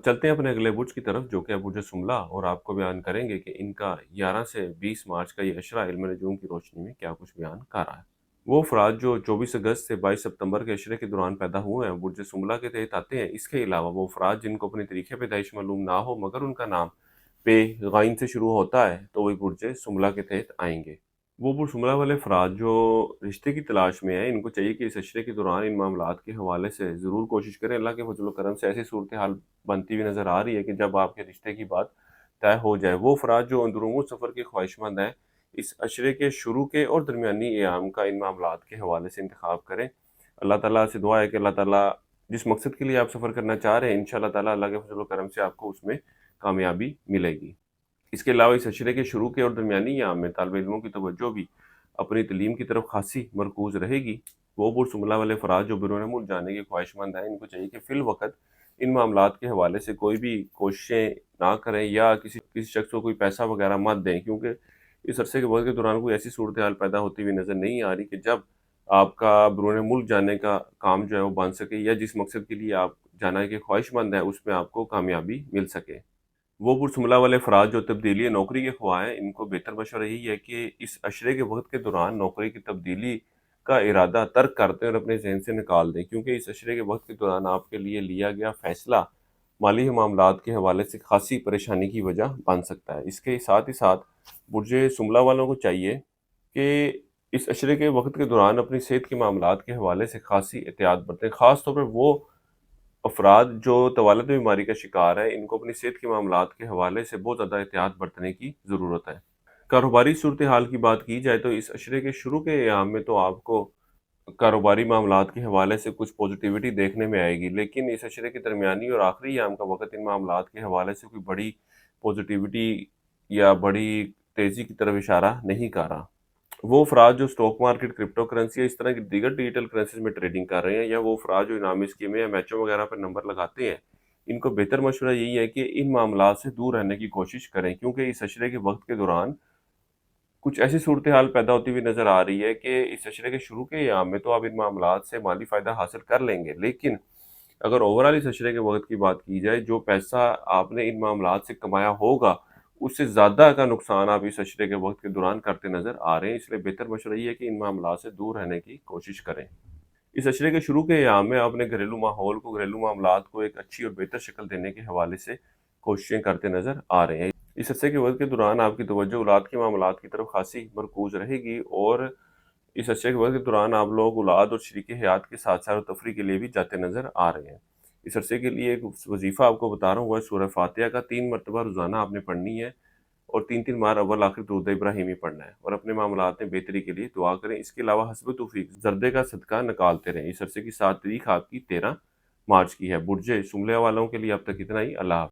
चलते हैं अपने अगले बुर्ज की तरफ जो कि है बुर्ज सुमला और आपको बयान करेंगे कि इनका 11 से 20 मार्च का ये अशरा इल्म नजूम की रोशनी में क्या कुछ बयान कर रहा है। वो अफराद जो 24 अगस्त से 22 सितंबर के अशरे के दौरान पैदा हुए हैं बुर्ज सुमला के तहत आते हैं। इसके अलावा वो अफराद जिनको अपनी तरीके पैदाइश मालूम ना हो मगर उनका नाम पे गाइन से शुरू होता है तो वही बुर्ज सुमला के तहत आएंगे। वो पुरसुमला वाले अफराद जो रिश्ते की तलाश में हैं, इनको चाहिए कि इस अशरे के दौरान इन मामलात के हवाले से ज़रूर कोशिश करें। अल्लाह के फजल व करम से ऐसी सूरत हाल बनती हुई नज़र आ रही है कि जब आपके रिश्ते की बात तय हो जाए, वो अफराद जो अंदरूनी सफ़र के ख्वाहिशमंद हैं, इस अशरे के शुरू के और दरमियानी अयाम का इन मामलात के हवाले से इंतखाब करें। अल्लाह ताला से दुआ है कि अल्लाह ताला जिस मकसद के लिए आप सफ़र करना चाह रहे हैं, इंशाअल्लाह ताला अल्लाह के फजल व करम से आपको उसमें कामयाबी मिलेगी। इसके अलावा इस अशरे के शुरू के और दरमियानी अयाम में तालिब इल्मों की तवज्जो भी अपनी तलीम की तरफ खासी मरकूज़ रहेगी। वो पुरसुमला वाले अफराद जो बैरून मुल्क जाने के ख्वाहिशमंद हैं, इनको चाहिए कि फ़िल वक़्त इन मामलात के हवाले से कोई भी कोशिशें ना करें या किसी किसी शख्स को कोई पैसा वगैरह मत दें, क्योंकि इस अरसे के वक़्त के दौरान कोई ऐसी सूरत हाल पैदा होती हुई नज़र नहीं आ रही कि जब आपका बैरून मुल्क जाने का काम जो है वो बन सके या जिस मकसद के लिए आप जाने के ख्वाहिशमंद हैं, उसमें आपको कामयाबी मिल सके। वो पुरसुमला वाले अफराद जो तब्दीली नौकरी के ख्वाह हैं, इनको बेहतर मशवरा यही है कि इस अशरे के वक़्त के दौरान नौकरी की तब्दीली का इरादा तर्क कर दें और अपने ज़हन से निकाल दें, क्योंकि इस अशरे के वक़्त के दौरान आपके लिए लिया गया फ़ैसला माली मामलात के हवाले से खासी परेशानी की वजह बन सकता है। इसके साथ ही साथ बुर्ज सुमला वालों को चाहिए कि इस अशरे के वक़्त के दौरान अपनी सेहत के मामलात के हवाले से खासी एहतियात बरतें। ख़ास तौर पर वो अफराद जो तवालद बीमारी का शिकार है, इनको अपनी सेहत के मामलात के हवाले से बहुत ज़्यादा एहतियात बरतने की ज़रूरत है। कारोबारी सूरत हाल की बात की जाए तो इस अशरे के शुरू के अयाम में तो आपको कारोबारी मामलात के हवाले से कुछ पॉजिटिविटी देखने में आएगी, लेकिन इस अशरे के दरमियानी और आखिरी अयाम का वक़्त इन मामलात के हवाले से कोई बड़ी पॉजिटिविटी या बड़ी तेज़ी की तरफ इशारा नहीं कर रहा। वो अफराद जो स्टॉक मार्केट, क्रिप्टो करेंसी या इस तरह की दीगर डिजिटल करेंसीज़ में ट्रेडिंग कर रहे हैं या वो अफराद जो इनामी स्कीमें या मैचों वगैरह पर नंबर लगाते हैं, इनको बेहतर मशवरा यही है कि इन मामलात से दूर रहने की कोशिश करें, क्योंकि इस अशरे के वक़्त के दौरान कुछ ऐसी सूरत हाल पैदा होती हुई नज़र आ रही है कि इस अशरे के शुरू के अयाम में तो आप इन मामलात से माली फ़ायदा हासिल कर लेंगे, लेकिन अगर ओवरऑल इस अशरे के वक़्त की बात की जाए, जो पैसा आपने इन मामलात से कमाया होगा, उससे ज़्यादा का नुकसान आप इस अशरे के वक़्त के दौरान करते नज़र आ रहे हैं। इसलिए बेहतर मशवरा ये है कि इन मामलात से दूर रहने की कोशिश करें। इस अशरे के शुरू के अयाम में अपने घरेलू माहौल को, घरेलू मामलात को एक अच्छी और बेहतर शक्ल देने के हवाले से कोशिशें करते नज़र आ रहे हैं। इस अरसे के वक़्त के दौरान आपकी तवज्जो औलाद के मामलात की तरफ खासी मरकूज़ रहेगी और इस अरसे के वक़्त के दौरान आप लोग औलाद और शरीके हयात के साथ सैर व तफरीह के लिए भी जाते नज़र आ रहे हैं। इस अरसे के लिए एक वज़ीफ़ा आपको बता रहा हूँ, वो है सूरह फ़ातिहा का 3 मरतबा रोज़ाना आपने पढ़नी है और 3-3 बार अव्वल आखिर दुरूद इब्राहिमी पढ़ना है और अपने मामलात में बेहतरी के लिए दुआ करें। इसके अलावा हस्ब तौफ़ीक ज़र्दे का सदका निकालते रहें। इस अरसे की 7 तारीख आपकी 13 मार्च की है। बुर्ज सुमले वालों के लिए अब तक इतना ही। अल्लाह हाफ़िज़।